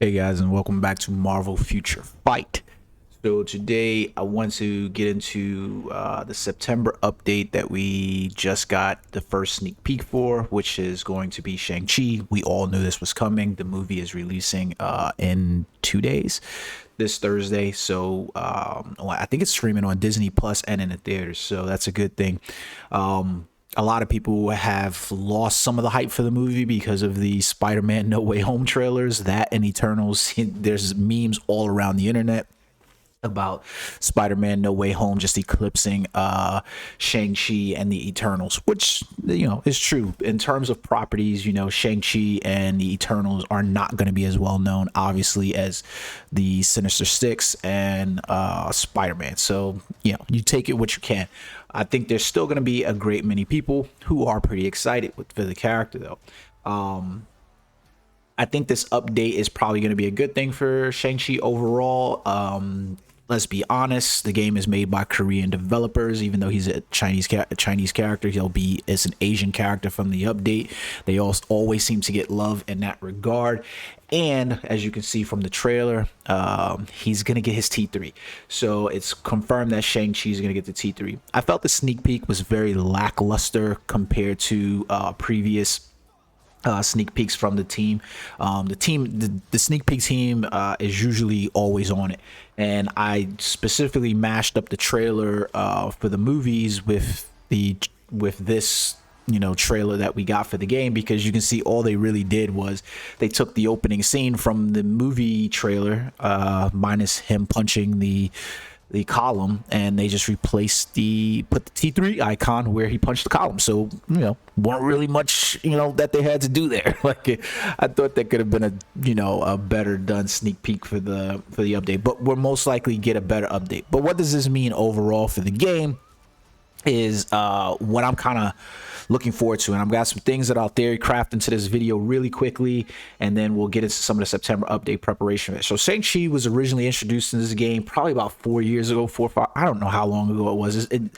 Hey guys, and welcome back to Marvel Future Fight. So today I want to get into the September update that we just got the first sneak peek for, which is going to be Shang Chi. We all knew this was coming. The movie is releasing in 2 days, this Thursday. So I think it's streaming on Disney Plus and in the theaters. So that's a good thing. A lot of people have lost some of the hype for the movie because of the Spider-Man No Way Home trailers. That and Eternals. There's memes all around the internet about Spider-Man No Way Home just eclipsing Shang-Chi and the Eternals, which is true. In terms of properties, Shang-Chi and the Eternals are not going to be as well known, obviously, as the Sinister Six and Spider-Man. So you take it what you can. I think there's still going to be a great many people who are pretty excited for the character, though. I think this update is probably going to be a good thing for Shang-Chi overall. Let's be honest, the game is made by Korean developers. Even though he's a Chinese character, he'll be as an Asian character from the update. They always seem to get love in that regard. And as you can see from the trailer, he's going to get his T3. So it's confirmed that Shang-Chi is going to get the T3. I felt the sneak peek was very lackluster compared to previous sneak peeks from the team. The sneak peek team is usually always on it, and I specifically mashed up the trailer for the movies with this trailer that we got for the game, because you can see all they really did was they took the opening scene from the movie trailer, minus him punching the column, and they just put the T3 icon where he punched the column. So weren't really much that they had to do there. Like, I thought that could have been a better done sneak peek for the update, but we'll most likely get a better update. But what does this mean overall for the game is what I'm kind of looking forward to, and I've got some things that I'll theory craft into this video really quickly, and then we'll get into some of the September update preparation. So Shang-Chi was originally introduced in this game probably about 4 years ago, 4 or 5. I don't know how long ago it was. The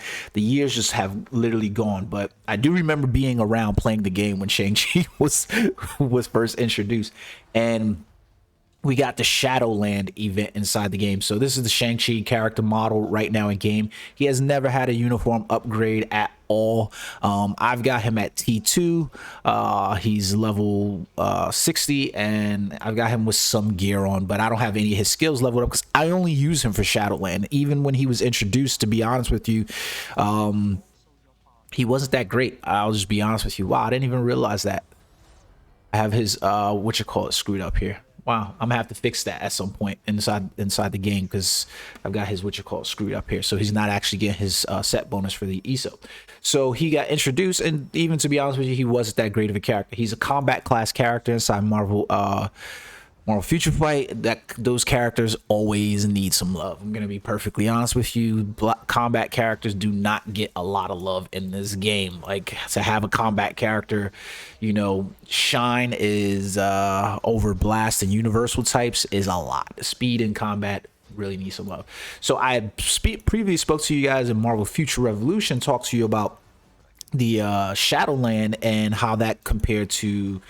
years just have literally gone, but I do remember being around playing the game when Shang-Chi was first introduced. And we got the Shadowland event inside the game. So this is the Shang-Chi character model right now in game. He has never had a uniform upgrade at all. I've got him at T2. He's level 60, and I've got him with some gear on, but I don't have any of his skills leveled up because I only use him for Shadowland. Even when he was introduced, to be honest with you, he wasn't that great. I'll just be honest with you. Wow, I didn't even realize that. I have his screwed up here. Wow, I'm gonna have to fix that at some point inside the game, because I've got his screwed up here. So he's not actually getting his set bonus for the ESO. So he got introduced, and even to be honest with you, he wasn't that great of a character. He's a combat class character inside Marvel Future Fight. Those characters always need some love. I'm gonna be perfectly honest with you. Combat characters do not get a lot of love in this game. Like, to have a combat character, shine is over blast and universal types is a lot. Speed in combat really needs some love. So I had previously spoke to you guys in Marvel Future Revolution, talked to you about the Shadowland and how that compared to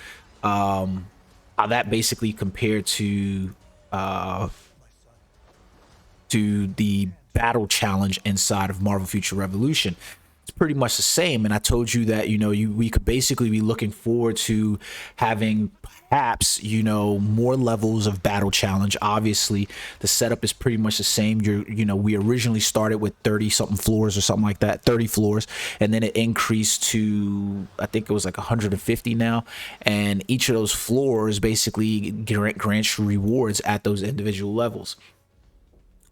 basically compared to the battle challenge inside of Marvel Future Revolution. It's pretty much the same, and I told you that we could basically be looking forward to having perhaps more levels of battle challenge. Obviously, the setup is pretty much the same. We originally started with 30 something floors or something like that, 30 floors, and then it increased to, I think it was like 150 now, and each of those floors basically grants you rewards at those individual levels.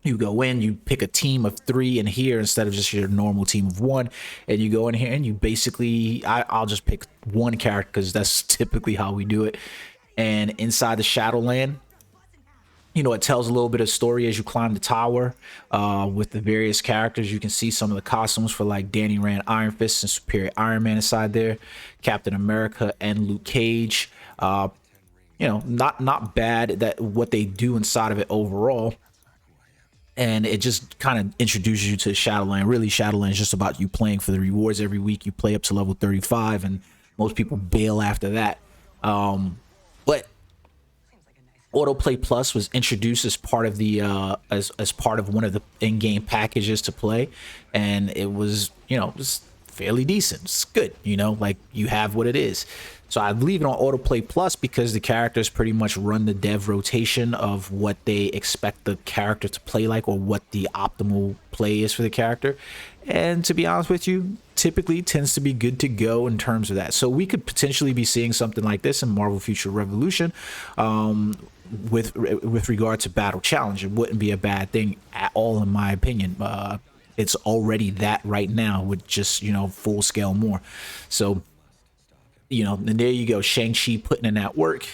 You go in, you pick a team of 3 in here instead of just your normal team of 1, and you go in here and you basically, I'll just pick one character because that's typically how we do it. And inside the Shadowland, it tells a little bit of story as you climb the tower with the various characters. You can see some of the costumes for like Danny Rand, Iron Fist, and Superior Iron Man inside there, Captain America and Luke Cage. Not bad that what they do inside of it overall. And it just kind of introduces you to Shadowland. Really, Shadowland is just about you playing for the rewards every week. You play up to level 35, and most people bail after that. But Autoplay Plus was introduced as part of the as part of one of the in-game packages to play, and it was, you know, just fairly decent. It's good, you know, like you have what it is. So I leave it on Autoplay Plus because the characters pretty much run the dev rotation of what they expect the character to play like, or what the optimal play is for the character. And to be honest with you, typically tends to be good to go in terms of that. So we could potentially be seeing something like this in Marvel Future Revolution. With regard to battle challenge, it wouldn't be a bad thing at all, in my opinion. It's already that right now with just, you know, full scale more. So, you know, and there you go, Shang-Chi putting in that work.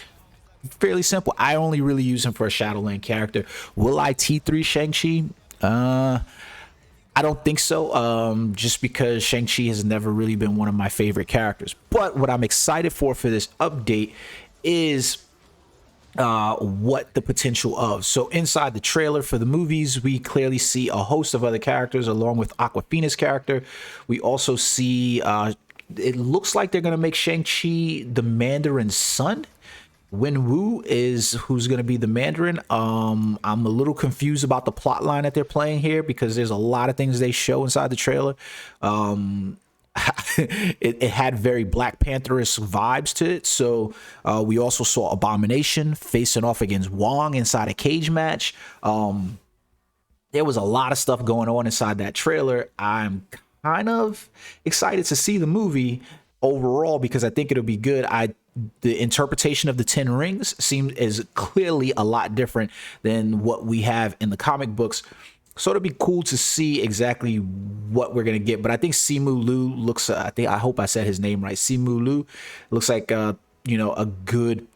Fairly simple. I only really use him for a Shadowland character. Will I T3 Shang-Chi? I don't think so, just because Shang-Chi has never really been one of my favorite characters. But what I'm excited for this update is what the potential of. So inside the trailer for the movies, we clearly see a host of other characters along with Aquafina's character. We also see it looks like they're going to make Shang-Chi the Mandarin's son. Wen Wu is who's going to be the Mandarin. I'm a little confused about the plot line that they're playing here, because there's a lot of things they show inside the trailer. It had very Black Panther-ish vibes to it. So we also saw Abomination facing off against Wong inside a cage match. There was a lot of stuff going on inside that trailer. I'm kind of excited to see the movie overall, because I think it'll be good. The interpretation of the 10 rings is clearly a lot different than what we have in the comic books. So it'll be cool to see exactly what we're gonna get. But I think Simu Liu looks. I hope I said his name right. Simu Liu looks like you know, a good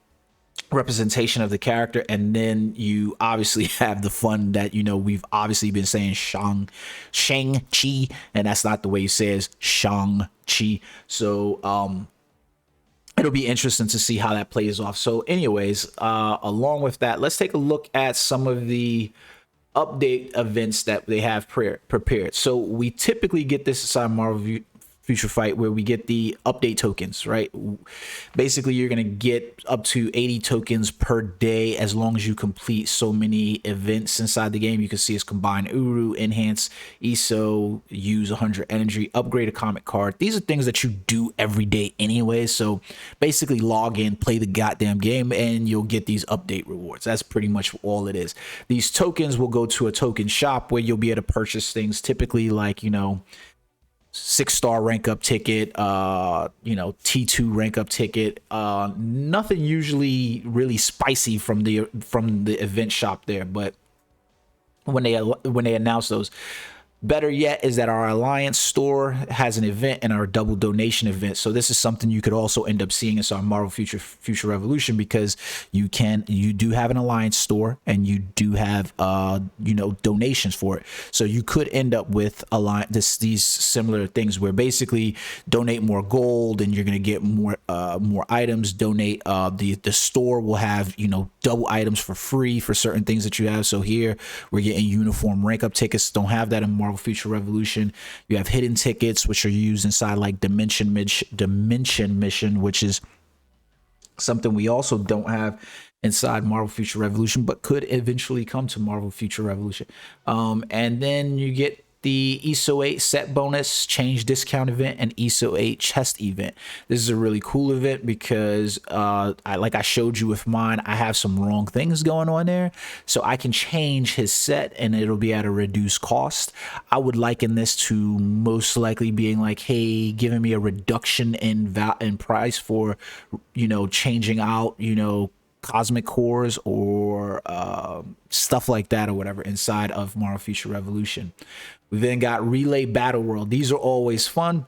representation of the character. And then you obviously have the fun that, you know, we've obviously been saying Shang Chi, and that's not the way you say it, Shang Chi. So it'll be interesting to see how that plays off. So anyways, along with that, let's take a look at some of the update events that they have prepared. So we typically get this inside Marvel Future Fight, where we get the update tokens, right? Basically, you're going to get up to 80 tokens per day as long as you complete so many events inside the game. You can see it's combine Uru, enhance ESO, use 100 energy, upgrade a comic card. These are things that you do every day anyway. So basically log in, play the goddamn game, and you'll get these update rewards. That's pretty much all it is. These tokens will go to a token shop where you'll be able to purchase things, typically like, you know, 6-star rank up ticket, you know, T2 rank up ticket. Nothing usually really spicy from the event shop there, but when they announce those, better yet is that our Alliance store has an event and our double donation event. So this is something you could also end up seeing in our Marvel Future Revolution, because you do have an Alliance store and you do have you know, donations for it. So you could end up with these similar things where basically donate more gold and you're gonna get more items. Donate the store will have, you know, double items for free for certain things that you have. So here we're getting uniform rank up tickets. Don't have that in Marvel Future Revolution. You have hidden tickets, which are used inside like Dimension Mission, which is something we also don't have inside Marvel Future Revolution, but could eventually come to Marvel Future Revolution. And then you get the ESO 8 set bonus, change discount event, and ESO 8 chest event. This is a really cool event because like I showed you with mine, I have some wrong things going on there. So I can change his set and it'll be at a reduced cost. I would liken this to most likely being like, hey, giving me a reduction in price for, you know, changing out, you know, cosmic cores or stuff like that or whatever inside of Marvel Future Revolution. We then got Relay Battle World. These are always fun.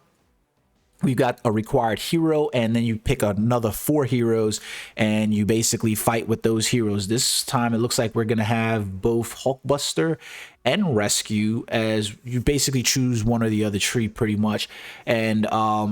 We've got a required hero, and then you pick another 4 heroes and you basically fight with those heroes. This time it looks like we're gonna have both Hulkbuster and Rescue, as you basically choose one or the other tree pretty much, and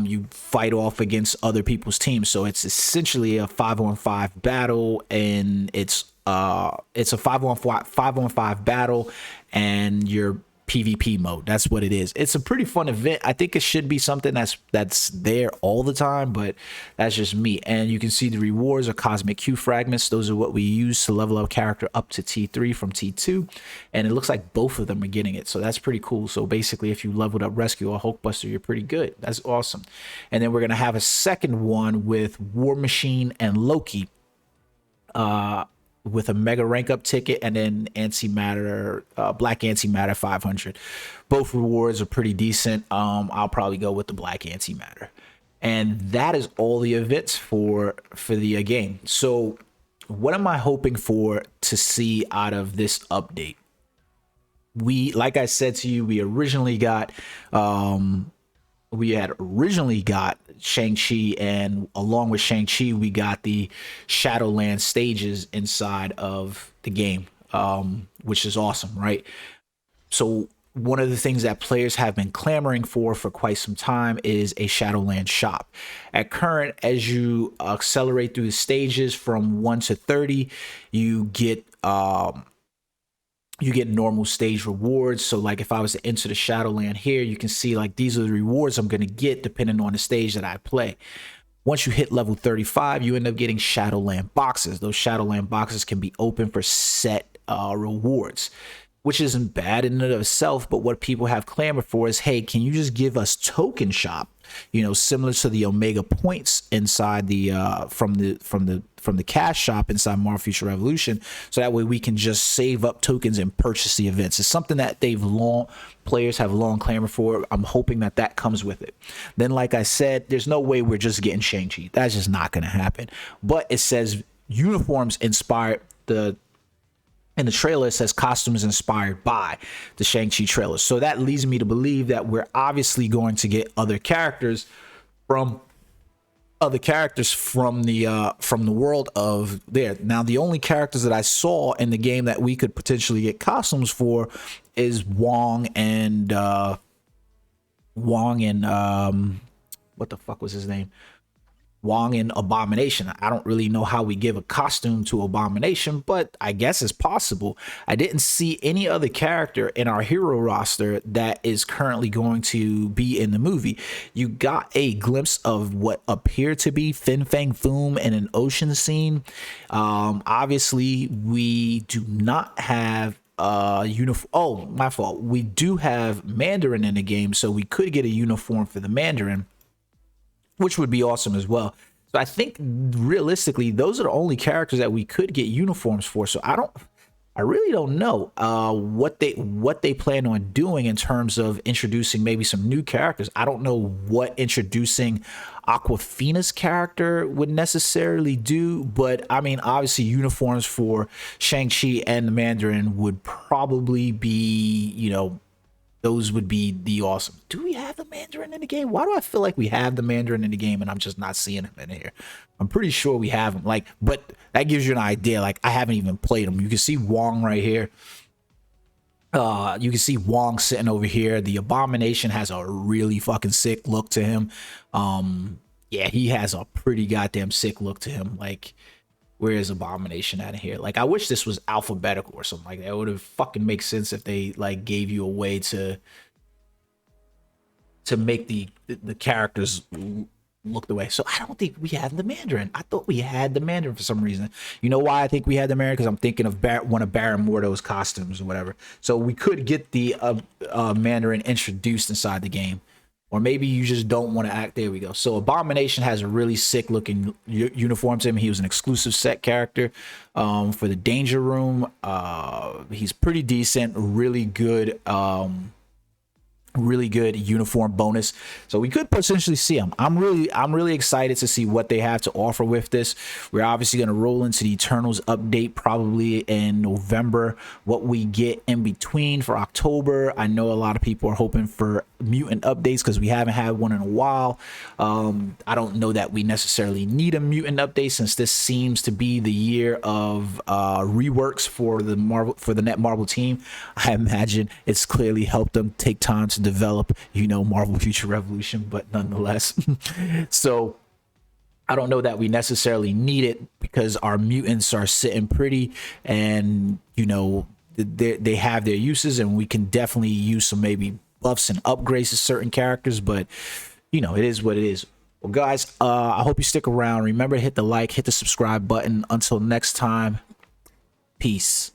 you fight off against other people's teams. So it's essentially a 5-on-5 battle, and it's a 5-on-5 battle, and you're PvP mode. That's what it is. It's a pretty fun event. I think it should be something that's there all the time, but that's just me. And you can see the rewards are cosmic Q fragments. Those are what we use to level up character up to T3 from T2, and it looks like both of them are getting it, so that's pretty cool. So basically, if you leveled up Rescue or Hulkbuster, you're pretty good. That's awesome. And then we're gonna have a second one with War Machine and Loki, with a mega rank up ticket, and then antimatter, black antimatter 500. Both rewards are pretty decent. I'll probably go with the black antimatter, and that is all the events for the game. So what am I hoping for to see out of this update? Like I said to you, we had originally got Shang Chi, and along with Shang Chi, we got the Shadowland stages inside of the game, which is awesome, right? So one of the things that players have been clamoring for quite some time is a Shadowland shop. At current, as you accelerate through the stages from 1 to 30, you get normal stage rewards. So like if I was to enter the Shadowland here, you can see like these are the rewards I'm going to get depending on the stage that I play. Once you hit level 35, you end up getting Shadowland boxes. Those Shadowland boxes can be open for set rewards, which isn't bad in and of itself. But what people have clamored for is, hey, can you just give us token shop, similar to the Omega points inside the from the cash shop inside Marvel Future Revolution, so that way we can just save up tokens and purchase the events. It's something that players have long clamored for. I'm hoping that comes with it. Then, like I said, there's no way we're just getting Shang-Chi. That's just not going to happen. But it says uniforms inspired in the trailer. It says costumes inspired by the Shang-Chi trailer. So that leads me to believe that we're obviously going to get other characters from the world of there. Now, the only characters that I saw in the game that we could potentially get costumes for is Wong and what the fuck was his name? Wong and Abomination. I don't really know how we give a costume to Abomination, but I guess it's possible. I didn't see any other character in our hero roster that is currently going to be in the movie. You got a glimpse of what appeared to be Fin Fang Foom in an ocean scene. Obviously, we do not have uniform. Oh, my fault. We do have Mandarin in the game, so we could get a uniform for the Mandarin, which would be awesome as well. So I think realistically, those are the only characters that we could get uniforms for. So I really don't know what they plan on doing in terms of introducing maybe some new characters. I don't know what introducing Aquafina's character would necessarily do, but I mean, obviously uniforms for Shang-Chi and the Mandarin would probably be, those would be the awesome. Do we have the Mandarin in the game? Why do I feel like we have the Mandarin in the game and I'm just not seeing him in here? I'm pretty sure we have him. But that gives you an idea. Like, I haven't even played him. You can see Wong right here. You can see Wong sitting over here. The Abomination has a really fucking sick look to him. Yeah, he has a pretty goddamn sick look to him. Like, where is Abomination out of here? Like, I wish this was alphabetical or something like that. It would have fucking make sense if they like gave you a way to make the characters look the way. So I don't think we have the Mandarin. I thought we had the Mandarin for some reason. You know why I think we had the Mandarin? Because I'm thinking of one of Baron Mordo's costumes or whatever. So we could get the Mandarin introduced inside the game. Or maybe you just don't want to act. There we go. So Abomination has a really sick looking uniform to him. He was an exclusive set character for the Danger Room. He's pretty decent, really good uniform bonus, so we could potentially see him. I'm really excited to see what they have to offer with this. We're obviously going to roll into the Eternals update probably in November. What we get in between for October, I know a lot of people are hoping for mutant updates because we haven't had one in a while. I don't know that we necessarily need a mutant update since this seems to be the year of reworks for the Net Marvel team. I imagine it's clearly helped them take time to develop, Marvel Future Revolution, but nonetheless. So I don't know that we necessarily need it because our mutants are sitting pretty, and they have their uses, and we can definitely use some maybe buffs and upgrades to certain characters. But you know, it is what it is. Well, guys, I hope you stick around. Remember to hit the like, hit the subscribe button. Until next time, peace.